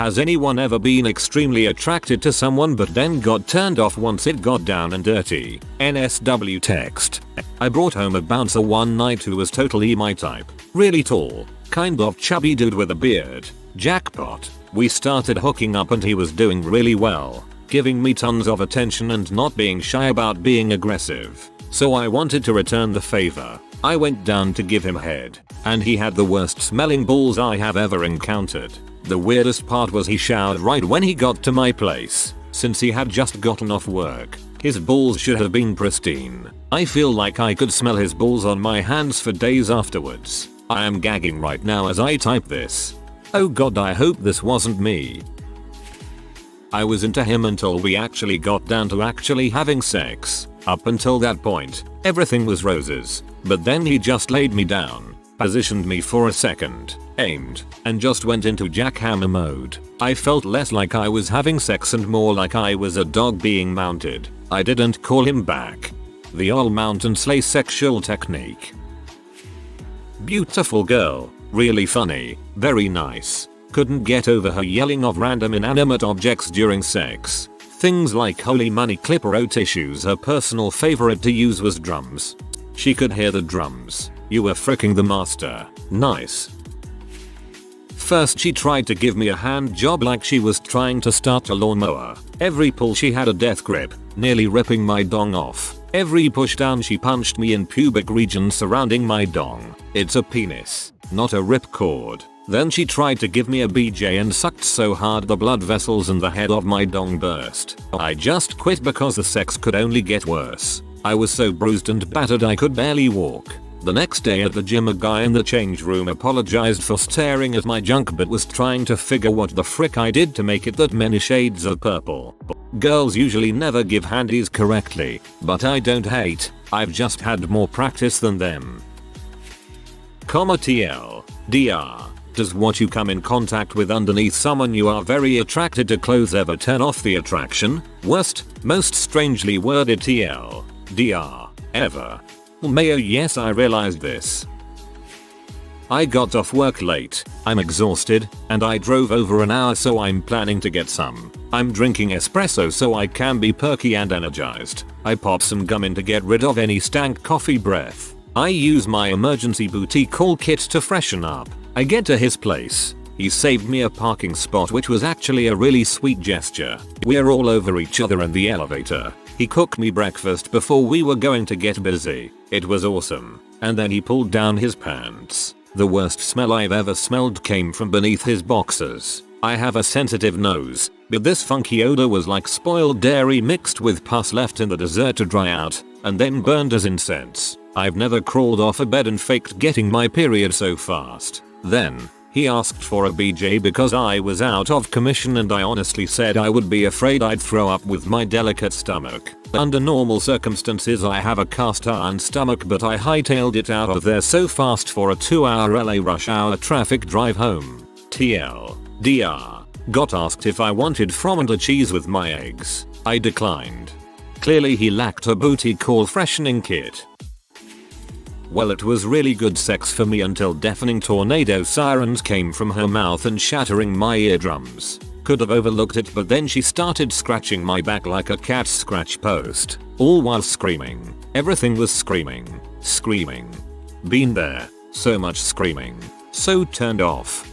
Has anyone ever been extremely attracted to someone but then got turned off once it got down and dirty? NSW text. I brought home a bouncer one night who was totally my type. Really tall, kind of chubby dude with a beard. Jackpot. We started hooking up and he was doing really well, giving me tons of attention and not being shy about being aggressive. So I wanted to return the favor. I went down to give him head, and he had the worst smelling balls I have ever encountered. The weirdest part was he showered right when he got to my place. Since he had just gotten off work, his balls should have been pristine. I feel like I could smell his balls on my hands for days afterwards. I am gagging right now as I type this. Oh god, I hope this wasn't me. I was into him until we actually got down to actually having sex. Up until that point, everything was roses. But then he just laid me down, positioned me for a second, aimed, and just went into jackhammer mode. I felt less like I was having sex and more like I was a dog being mounted. I didn't call him back. The all mount and slay sexual technique. Beautiful girl, really funny, very nice. Couldn't get over her yelling of random inanimate objects during sex. Things like holy money clipper tissues. Her personal favorite to use was drums. She could hear the drums. You were fricking the master. Nice. First she tried to give me a hand job like she was trying to start a lawnmower. Every pull she had a death grip, nearly ripping my dong off. Every push down she punched me in pubic region surrounding my dong. It's a penis, not a ripcord. Then she tried to give me a BJ and sucked so hard the blood vessels in the head of my dong burst. I just quit because the sex could only get worse. I was so bruised and battered I could barely walk. The next day at the gym, a guy in the change room apologized for staring at my junk but was trying to figure what the frick I did to make it that many shades of purple. Girls usually never give handies correctly, but I don't hate, I've just had more practice than them. TL. DR. Does what you come in contact with underneath someone you are very attracted to clothes ever turn off the attraction? Worst, most strangely worded TL. DR. Ever. Mayo, yes, I realized this. I got off work late, I'm exhausted, and I drove over an hour so I'm planning to get some. I'm drinking espresso so I can be perky and energized. I pop some gum in to get rid of any stank coffee breath. I use my emergency booty call kit to freshen up. I get to his place. He saved me a parking spot, which was actually a really sweet gesture. We're all over each other in the elevator. He cooked me breakfast before we were going to get busy. It was awesome. And then he pulled down his pants. The worst smell I've ever smelled came from beneath his boxers. I have a sensitive nose, but this funky odor was like spoiled dairy mixed with pus left in the dessert to dry out, and then burned as incense. I've never crawled off a bed and faked getting my period so fast. Then, he asked for a BJ because I was out of commission and I honestly said I would be afraid I'd throw up with my delicate stomach. Under normal circumstances I have a cast iron stomach, but I hightailed it out of there so fast for a 2-hour LA rush hour traffic drive home. TL. DR. Got asked if I wanted fromage cheese with my eggs. I declined. Clearly he lacked a booty call freshening kit. Well, it was really good sex for me until deafening tornado sirens came from her mouth and shattering my eardrums. Could have overlooked it, but then she started scratching my back like a cat's scratch post, all while screaming. Everything was screaming. Screaming. Been there. So much screaming. So turned off.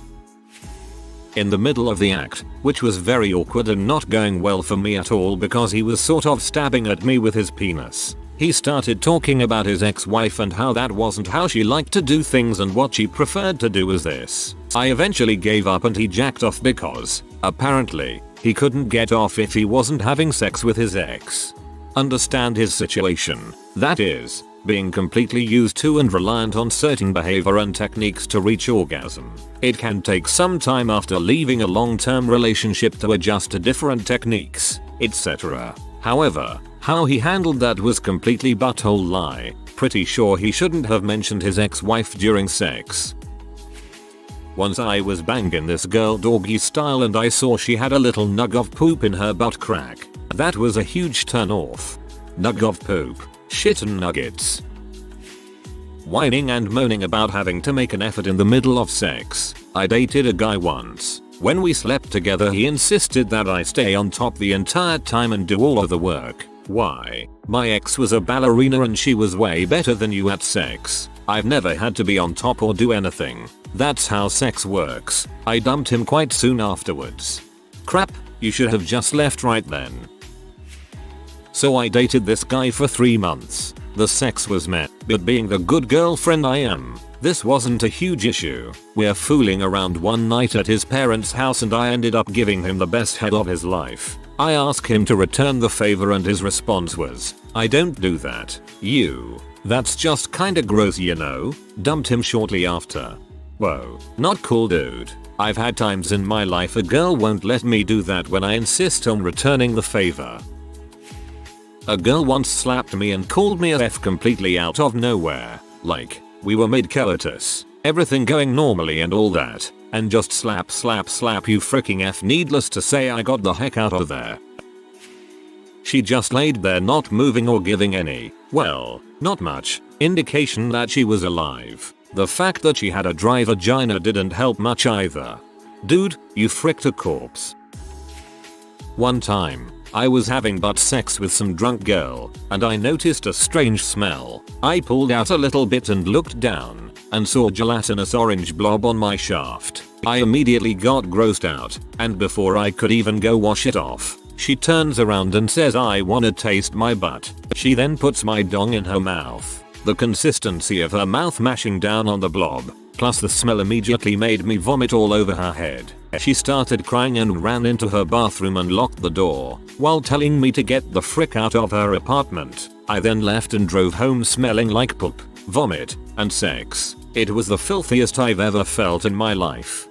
In the middle of the act, which was very awkward and not going well for me at all because he was sort of stabbing at me with his penis, he started talking about his ex-wife and how that wasn't how she liked to do things and what she preferred to do was this. I eventually gave up and he jacked off because, apparently, he couldn't get off if he wasn't having sex with his ex. Understand his situation, that is, being completely used to and reliant on certain behavior and techniques to reach orgasm. It can take some time after leaving a long-term relationship to adjust to different techniques, etc. However, how he handled that was completely butthole lie. Pretty sure he shouldn't have mentioned his ex-wife during sex. Once I was banging this girl doggy style and I saw she had a little nug of poop in her butt crack. That was a huge turn off. Nug of poop. Shit and nuggets. Whining and moaning about having to make an effort in the middle of sex. I dated a guy once. When we slept together he insisted that I stay on top the entire time and do all of the work. Why? My ex was a ballerina and she was way better than you at sex. I've never had to be on top or do anything. That's how sex works. I dumped him quite soon afterwards. Crap, you should have just left right then. So I dated this guy for 3 months. The sex was meh, but being the good girlfriend I am, this wasn't a huge issue. We're fooling around one night at his parents' house and I ended up giving him the best head of his life. I asked him to return the favor and his response was, "I don't do that. You. That's just kinda gross, you know." Dumped him shortly after. Whoa, not cool, dude. I've had times in my life a girl won't let me do that when I insist on returning the favor. A girl once slapped me and called me a F completely out of nowhere. Like, we were mid-coitus, everything going normally and all that, and just slap slap slap, you freaking F. Needless to say I got the heck out of there. She just laid there not moving or giving any, well, not much, indication that she was alive. The fact that she had a dry vagina didn't help much either. Dude, you fricked a corpse. One time, I was having butt sex with some drunk girl, and I noticed a strange smell. I pulled out a little bit and looked down, and saw a gelatinous orange blob on my shaft. I immediately got grossed out, and before I could even go wash it off, she turns around and says, "I wanna taste my butt." She then puts my dong in her mouth. The consistency of her mouth mashing down on the blob, plus the smell immediately made me vomit all over her head. She started crying and ran into her bathroom and locked the door, while telling me to get the frick out of her apartment. I then left and drove home smelling like poop, vomit, and sex. It was the filthiest I've ever felt in my life.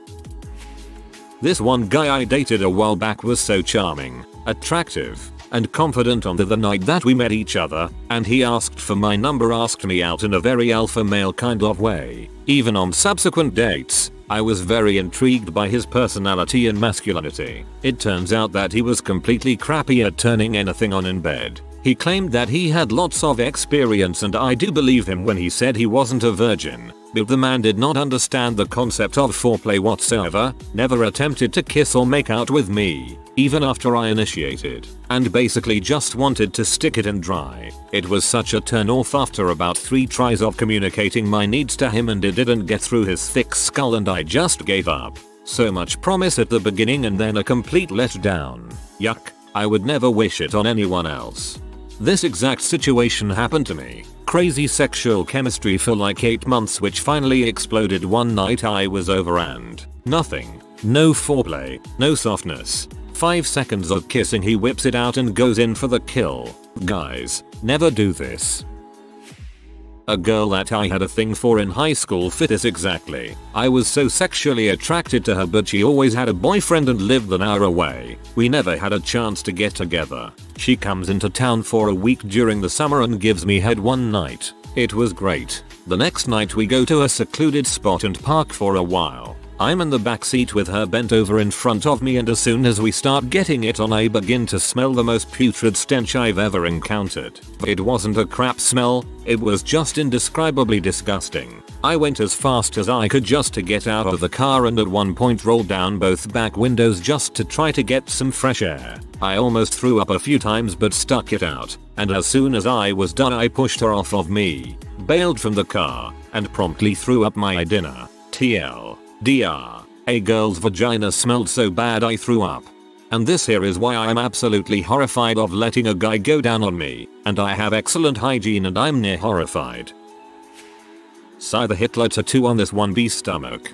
This one guy I dated a while back was so charming, attractive, and confident on the night that we met each other, and he asked for my number, asked me out in a very alpha male kind of way. Even on subsequent dates, I was very intrigued by his personality and masculinity. It turns out that he was completely crappy at turning anything on in bed. He claimed that he had lots of experience and I do believe him when he said he wasn't a virgin, but the man did not understand the concept of foreplay whatsoever, never attempted to kiss or make out with me, even after I initiated, and basically just wanted to stick it in dry. It was such a turn off after about 3 tries of communicating my needs to him and it didn't get through his thick skull and I just gave up. So much promise at the beginning and then a complete letdown. Yuck, I would never wish it on anyone else. This exact situation happened to me. Crazy sexual chemistry for like 8 months which finally exploded one night I was over and nothing. No foreplay, no softness. 5 seconds of kissing, he whips it out and goes in for the kill. Guys, never do this. A girl that I had a thing for in high school fit this exactly. I was so sexually attracted to her but she always had a boyfriend and lived an hour away. We never had a chance to get together. She comes into town for a week during the summer and gives me head one night. It was great. The next night we go to a secluded spot and park for a while. I'm in the backseat with her bent over in front of me and as soon as we start getting it on I begin to smell the most putrid stench I've ever encountered. It wasn't a crap smell, it was just indescribably disgusting. I went as fast as I could just to get out of the car and at one point rolled down both back windows just to try to get some fresh air. I almost threw up a few times but stuck it out, and as soon as I was done I pushed her off of me, bailed from the car, and promptly threw up my dinner. TLDR, a girl's vagina smelled so bad I threw up. And this here is why I'm absolutely horrified of letting a guy go down on me, and I have excellent hygiene and I'm near horrified. Sigh the Hitler tattoo on this 1B stomach.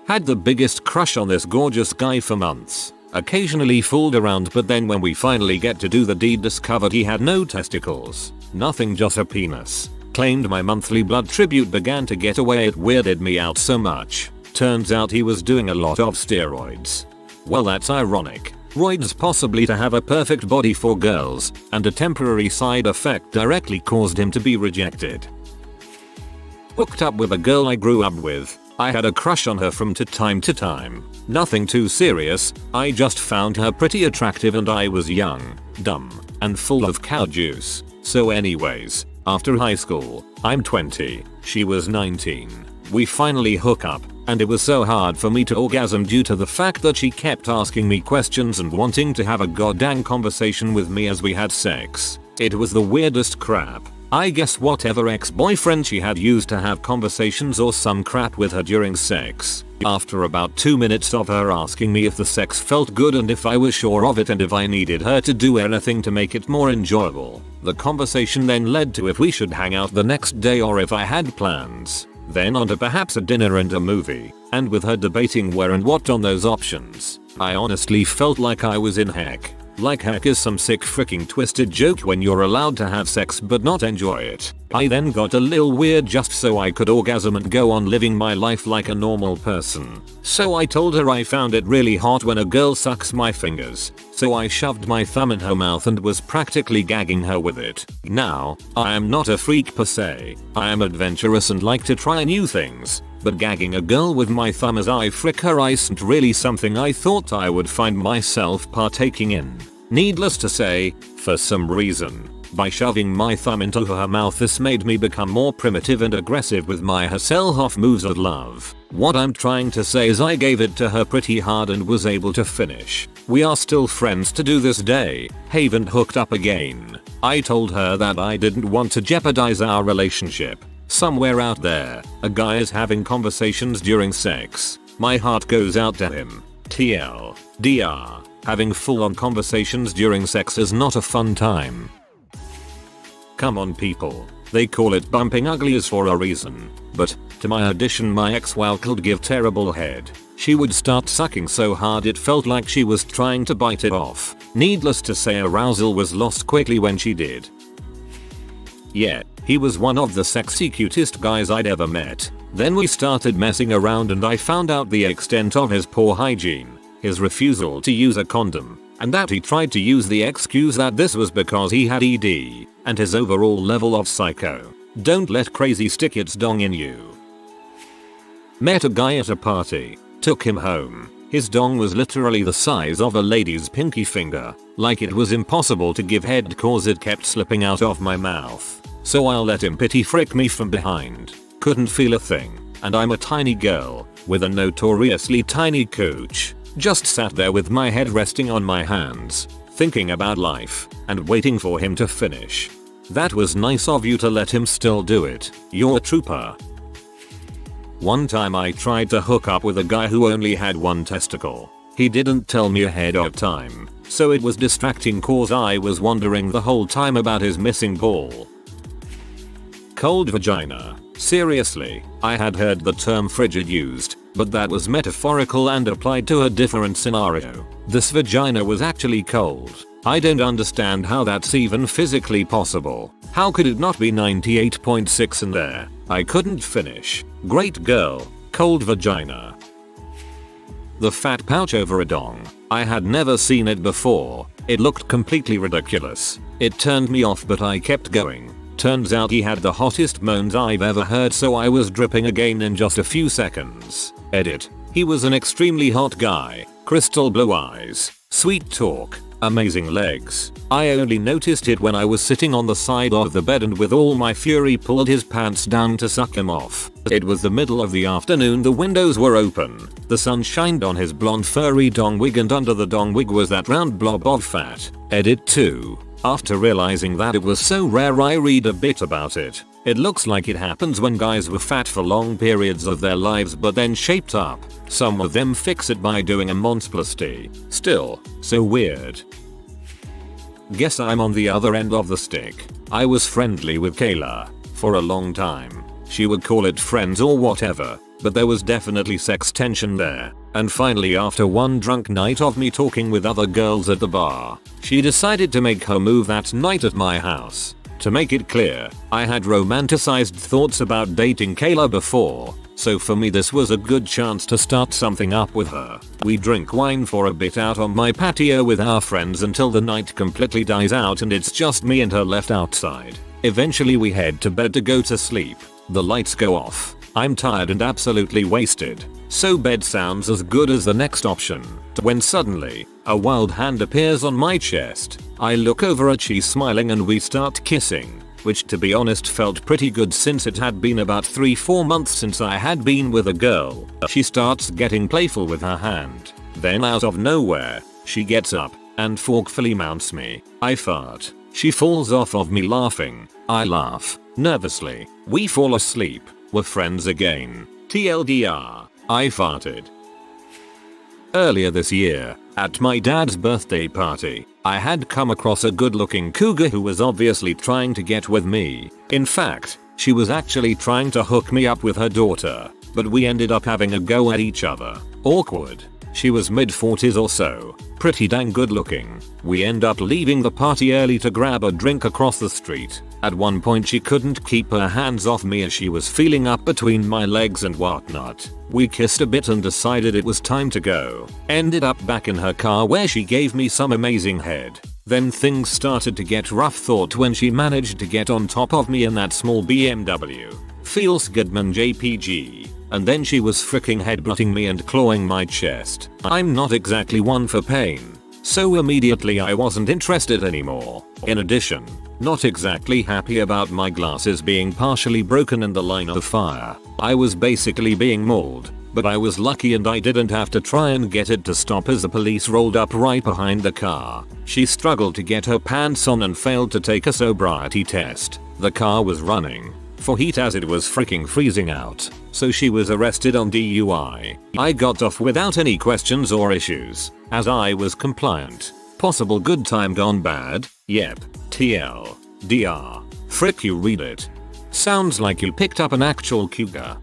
Had the biggest crush on this gorgeous guy for months. Occasionally fooled around but then when we finally get to do the deed discovered he had no testicles. Nothing, just a penis. Claimed my monthly blood tribute began to get away, it weirded me out so much. Turns out he was doing a lot of steroids. Well, that's ironic. Roids possibly to have a perfect body for girls, and a temporary side effect directly caused him to be rejected. Hooked up with a girl I grew up with. I had a crush on her from time to time. Nothing too serious, I just found her pretty attractive and I was young, dumb, and full of cow juice. So anyways, after high school, I'm 20, she was 19. We finally hook up, and it was so hard for me to orgasm due to the fact that she kept asking me questions and wanting to have a goddamn conversation with me as we had sex. It was the weirdest crap. I guess whatever ex-boyfriend she had used to have conversations or some crap with her during sex. After about 2 minutes of her asking me if the sex felt good and if I was sure of it and if I needed her to do anything to make it more enjoyable, the conversation then led to if we should hang out the next day or if I had plans. Then on to perhaps a dinner and a movie, and with her debating where and what on those options, I honestly felt like I was in heck. Like heck is some sick freaking twisted joke when you're allowed to have sex but not enjoy it. I then got a little weird just so I could orgasm and go on living my life like a normal person. So I told her I found it really hot when a girl sucks my fingers, so I shoved my thumb in her mouth and was practically gagging her with it. Now, I am not a freak per se, I am adventurous and like to try new things, but gagging a girl with my thumb as I frick her isn't really something I thought I would find myself partaking in. Needless to say, for some reason, by shoving my thumb into her mouth this made me become more primitive and aggressive with my Hasselhoff moves of love. What I'm trying to say is I gave it to her pretty hard and was able to finish. We are still friends to do this day, haven't hooked up again. I told her that I didn't want to jeopardize our relationship. Somewhere out there, a guy is having conversations during sex. My heart goes out to him. TLDR. Having full-on conversations during sex is not a fun time. Come on people, they call it bumping uglies for a reason. But, to my addition my ex-wow could give terrible head. She would start sucking so hard it felt like she was trying to bite it off. Needless to say arousal was lost quickly when she did. Yeah, he was one of the sexy cutest guys I'd ever met. Then we started messing around and I found out the extent of his poor hygiene. His refusal to use a condom, and that he tried to use the excuse that this was because he had ED, and his overall level of psycho. Don't let crazy stick its dong in you. Met a guy at a party, took him home. His dong was literally the size of a lady's pinky finger, like it was impossible to give head cause it kept slipping out of my mouth. So I'll let him pity frick me from behind. Couldn't feel a thing, and I'm a tiny girl, with a notoriously tiny cooch. Just sat there with my head resting on my hands, thinking about life, and waiting for him to finish. That was nice of you to let him still do it. You're a trooper. One time I tried to hook up with a guy who only had one testicle. He didn't tell me ahead of time, so it was distracting cause I was wondering the whole time about his missing ball. Cold vagina. Seriously, I had heard the term frigid used, but that was metaphorical and applied to a different scenario. This vagina was actually cold. I don't understand how that's even physically possible. How could it not be 98.6 in there? I couldn't finish. Great girl, cold vagina. The fat pouch over a dong. I had never seen it before. It looked completely ridiculous. It turned me off but I kept going. Turns out he had the hottest moans I've ever heard so I was dripping again in just a few seconds. Edit. He was an extremely hot guy. Crystal blue eyes. Sweet talk. Amazing legs. I only noticed it when I was sitting on the side of the bed and with all my fury pulled his pants down to suck him off. It was the middle of the afternoon, the windows were open. The sun shined on his blonde furry dong wig and under the dong wig was that round blob of fat. Edit 2. After realizing that it was so rare I read a bit about it. It looks like it happens when guys were fat for long periods of their lives but then shaped up. Some of them fix it by doing a monsplasty. Still, so weird. Guess I'm on the other end of the stick. I was friendly with Kayla for a long time. She would call it friends or whatever, but there was definitely sex tension there. And finally after one drunk night of me talking with other girls at the bar, she decided to make her move that night at my house. To make it clear, I had romanticized thoughts about dating Kayla before, so for me this was a good chance to start something up with her. We drink wine for a bit out on my patio with our friends until the night completely dies out and it's just me and her left outside. Eventually we head to bed to go to sleep. The lights go off. I'm tired and absolutely wasted, so bed sounds as good as the next option. When suddenly, a wild hand appears on my chest. I look over at she's smiling and we start kissing. which to be honest felt pretty good since it had been about 3-4 months since I had been with a girl. She starts getting playful with her hand. Then out of nowhere, she gets up and forcefully mounts me. I fart. She falls off of me laughing. I laugh nervously. We fall asleep. We're friends again. TLDR, I farted. Earlier this year, at my dad's birthday party, I had come across a good-looking cougar who was obviously trying to get with me. In fact, she was actually trying to hook me up with her daughter, but we ended up having a go at each other. Awkward. She was mid-40s or so, pretty dang good looking. We end up leaving the party early to grab a drink across the street. At one point she couldn't keep her hands off me as she was feeling up between my legs and whatnot. We kissed a bit and decided it was time to go. Ended up back in her car where she gave me some amazing head. Then things started to get rough thought when she managed to get on top of me in that small BMW. Feels good man JPG. And then she was freaking headbutting me and clawing my chest. I'm not exactly one for pain, so immediately I wasn't interested anymore. In addition, not exactly happy about my glasses being partially broken in the line of fire. I was basically being mauled, but I was lucky and I didn't have to try and get it to stop as the police rolled up right behind the car. She struggled to get her pants on and failed to take a sobriety test. The car was running for heat as it was freaking freezing out, so she was arrested on DUI. I got off without any questions or issues, as I was compliant. Possible good time gone bad? Yep. TL. DR. Frick you read it. Sounds like you picked up an actual cougar.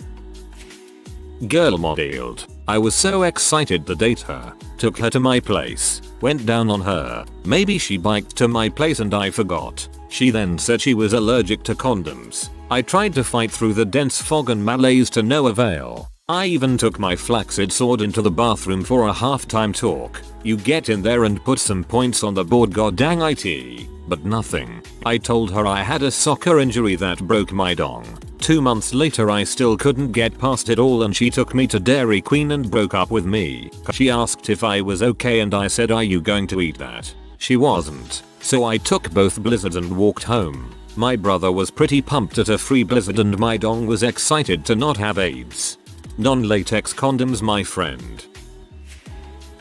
Girl modeled. I was so excited to date her. Took her to my place. Went down on her. Maybe she biked to my place and I forgot. She then said she was allergic to condoms. I tried to fight through the dense fog and malaise to no avail. I even took my flaccid sword into the bathroom for a halftime talk. You get in there and put some points on the board goddamn it. But nothing. I told her I had a soccer injury that broke my dong. 2 months later I still couldn't get past it all and she took me to Dairy Queen and broke up with me. She asked if I was okay and I said, "Are you going to eat that?" She wasn't. So I took both blizzards and walked home. My brother was pretty pumped at a free blizzard and my dong was excited to not have AIDS. Non-latex condoms my friend.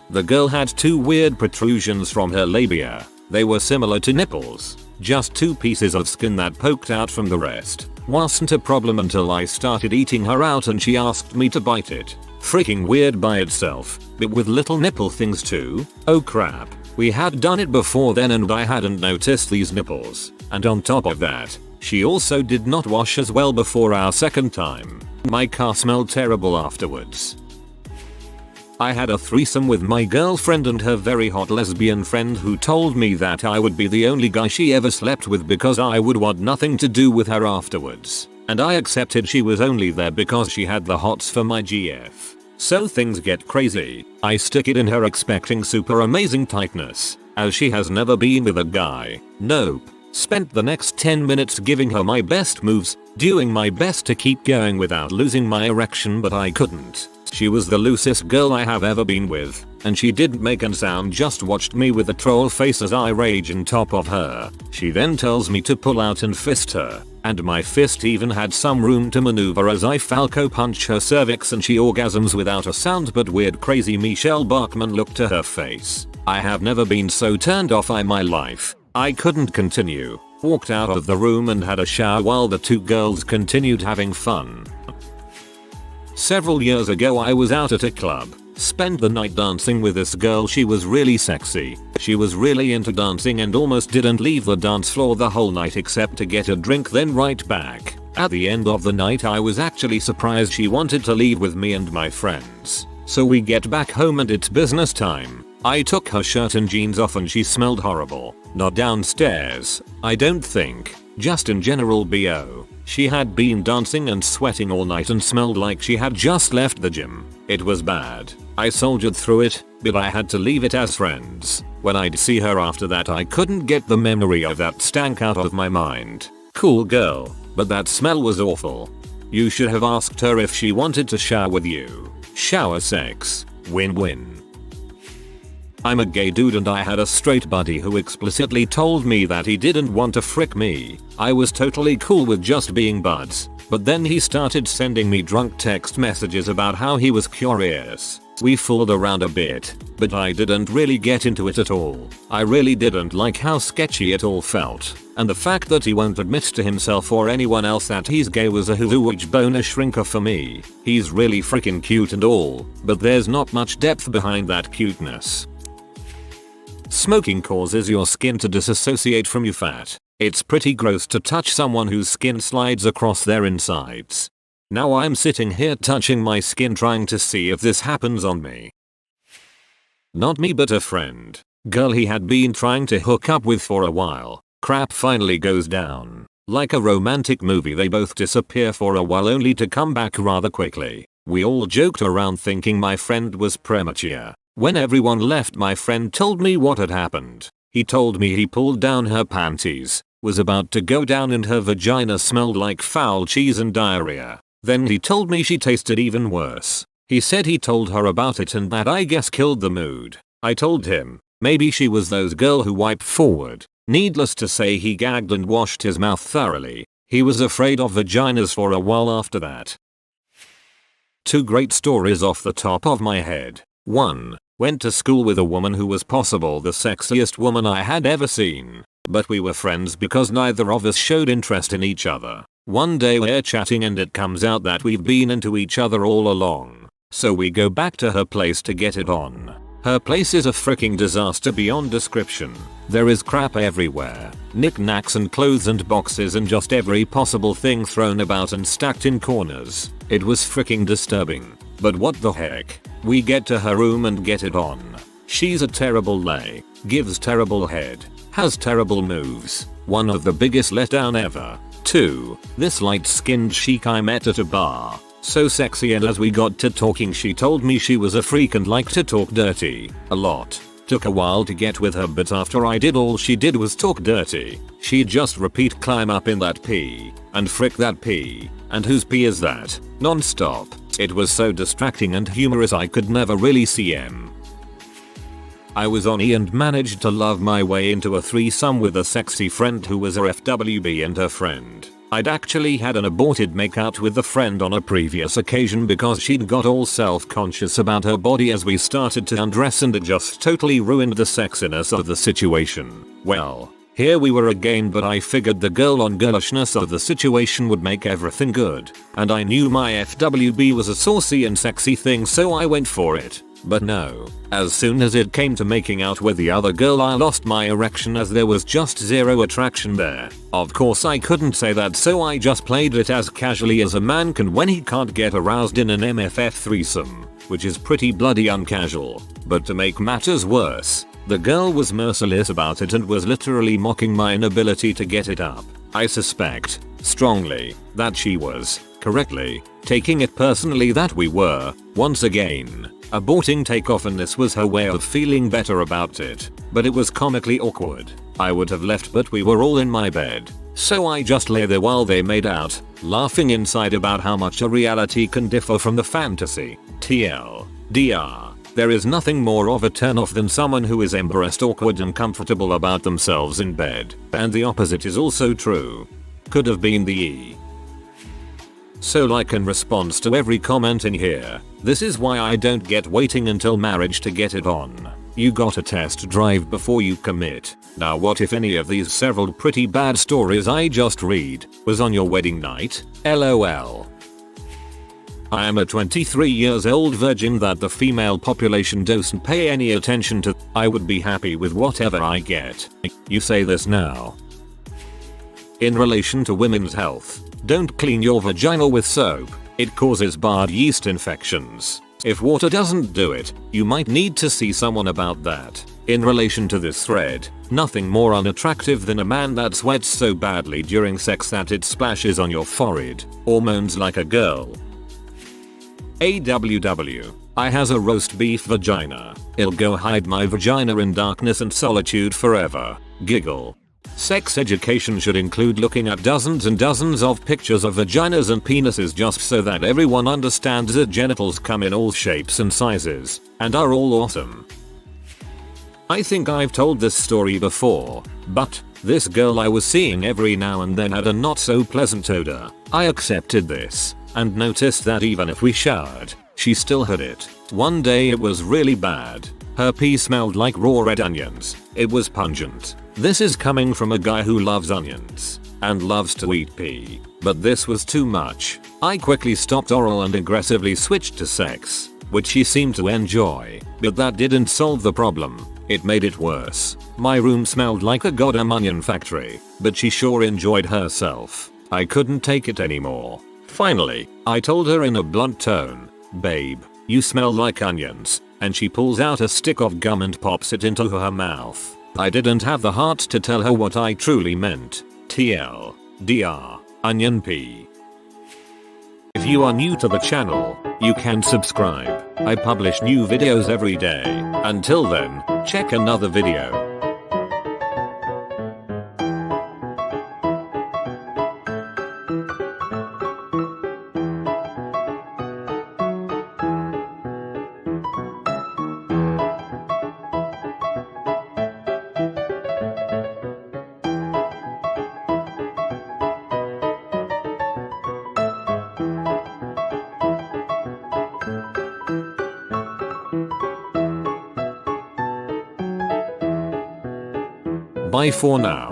The girl had 2 weird protrusions from her labia. They were similar to nipples. Just 2 pieces of skin that poked out from the rest. Wasn't a problem until I started eating her out and she asked me to bite it. Freaking weird by itself, but with little nipple things too. Oh crap. We had done it before then and I hadn't noticed these nipples. And on top of that, she also did not wash as well before our second time. My car smelled terrible afterwards. I had a threesome with my girlfriend and her very hot lesbian friend who told me that I would be the only guy she ever slept with because I would want nothing to do with her afterwards. And I accepted she was only there because she had the hots for my GF. So things get crazy. I stick it in her expecting super amazing tightness, as she has never been with a guy. Nope. Spent the next 10 minutes giving her my best moves, doing my best to keep going without losing my erection but I couldn't. She was the loosest girl I have ever been with, and she didn't make a sound, just watched me with a troll face as I rage on top of her. She then tells me to pull out and fist her, and my fist even had some room to maneuver as I Falco punch her cervix and she orgasms without a sound. But weird crazy Michelle Bachmann look to her face. I have never been so turned off in my life. I couldn't continue. Walked out of the room and had a shower while the 2 girls continued having fun. Several years ago I was out at a club. Spent the night dancing with this girl. She was really sexy. She was really into dancing and almost didn't leave the dance floor the whole night except to get a drink, then right back. At the end of the night I was actually surprised she wanted to leave with me and my friends. So we get back home and it's business time. I took her shirt and jeans off and she smelled horrible. Not downstairs, I don't think. Just in general BO. She had been dancing and sweating all night and smelled like she had just left the gym. It was bad. I soldiered through it, but I had to leave it as friends. When I'd see her after that I couldn't get the memory of that stank out of my mind. Cool girl, but that smell was awful. You should have asked her if she wanted to shower with you. Shower sex. Win-win. I'm a gay dude and I had a straight buddy who explicitly told me that he didn't want to frick me. I was totally cool with just being buds, but then he started sending me drunk text messages about how he was curious. We fooled around a bit, but I didn't really get into it at all. I really didn't like how sketchy it all felt, and the fact that he won't admit to himself or anyone else that he's gay was a huge boner shrinker for me. He's really freaking cute and all, but there's not much depth behind that cuteness. Smoking causes your skin to disassociate from your fat. It's pretty gross to touch someone whose skin slides across their insides. Now I'm sitting here touching my skin trying to see if this happens on me. Not me but a friend. Girl he had been trying to hook up with for a while. Crap finally goes down. Like a romantic movie they both disappear for a while only to come back rather quickly. We all joked around thinking my friend was premature. When everyone left my friend told me what had happened. He told me he pulled down her panties, was about to go down and her vagina smelled like foul cheese and diarrhea. Then he told me she tasted even worse. He said he told her about it and that I guess killed the mood. I told him, maybe she was those girl who wiped forward. Needless to say he gagged and washed his mouth thoroughly. He was afraid of vaginas for a while after that. 2 great stories off the top of my head. 1. Went to school with a woman who was possible the sexiest woman I had ever seen. But we were friends because neither of us showed interest in each other. One day we're chatting and it comes out that we've been into each other all along. So we go back to her place to get it on. Her place is a freaking disaster beyond description. There is crap everywhere. Knickknacks and clothes and boxes and just every possible thing thrown about and stacked in corners. It was freaking disturbing. But what the heck? We get to her room and get it on. She's a terrible lay, gives terrible head, has terrible moves. One of the biggest letdown ever. 2. This light-skinned chick I met at a bar. So sexy, and as we got to talking she told me she was a freak and liked to talk dirty. A lot. Took a while to get with her, but after I did all she did was talk dirty. She'd just repeat climb up in that pee, and frick that pee, and whose pee is that, non-stop. It was so distracting and humorous I could never really see him. I was on E and managed to love my way into a threesome with a sexy friend who was a FWB and her friend. I'd actually had an aborted makeout with the friend on a previous occasion because she'd got all self-conscious about her body as we started to undress and it just totally ruined the sexiness of the situation. Well, here we were again, but I figured the girl on girlishness of the situation would make everything good. And I knew my FWB was a saucy and sexy thing, so I went for it. But no. As soon as it came to making out with the other girl I lost my erection as there was just zero attraction there. Of course I couldn't say that, so I just played it as casually as a man can when he can't get aroused in an MFF threesome, which is pretty bloody uncasual. But to make matters worse, the girl was merciless about it and was literally mocking my inability to get it up. I suspect, strongly, that she was, correctly, taking it personally that we were, once again, aborting takeoff, and this was her way of feeling better about it. But it was comically awkward. I would have left, but we were all in my bed. So I just lay there while they made out, laughing inside about how much a reality can differ from the fantasy. TLDR. There is nothing more of a turnoff than someone who is embarrassed, awkward and comfortable about themselves in bed. And the opposite is also true. Could have been the E. So like in response to every comment in here, this is why I don't get waiting until marriage to get it on. You gotta test drive before you commit. Now what if any of these several pretty bad stories I just read was on your wedding night? LOL. I am a 23 years old virgin that the female population doesn't pay any attention to. I would be happy with whatever I get. You say this now. In relation to women's health, don't clean your vagina with soap. It causes bad yeast infections. If water doesn't do it, you might need to see someone about that. In relation to this thread, nothing more unattractive than a man that sweats so badly during sex that it splashes on your forehead, or moans like a girl. AWW. I has a roast beef vagina. I'll go hide my vagina in darkness and solitude forever. Giggle. Sex education should include looking at dozens and dozens of pictures of vaginas and penises just so that everyone understands that genitals come in all shapes and sizes, and are all awesome. I think I've told this story before, but this girl I was seeing every now and then had a not so pleasant odor. I accepted this and noticed that even if we showered, she still had it. One day it was really bad. Her pee smelled like raw red onions. It was pungent. This is coming from a guy who loves onions and loves to eat pee, but this was too much. I quickly stopped oral and aggressively switched to sex, which she seemed to enjoy, but that didn't solve the problem. It made it worse. My room smelled like a goddamn onion factory, but she sure enjoyed herself. I couldn't take it anymore. Finally, I told her in a blunt tone, "Babe, you smell like onions," and she pulls out a stick of gum and pops it into her mouth. I didn't have the heart to tell her what I truly meant. TLDR, onion pee. If you are new to the channel, you can subscribe. I publish new videos every day. Until then, check another video. Bye for now.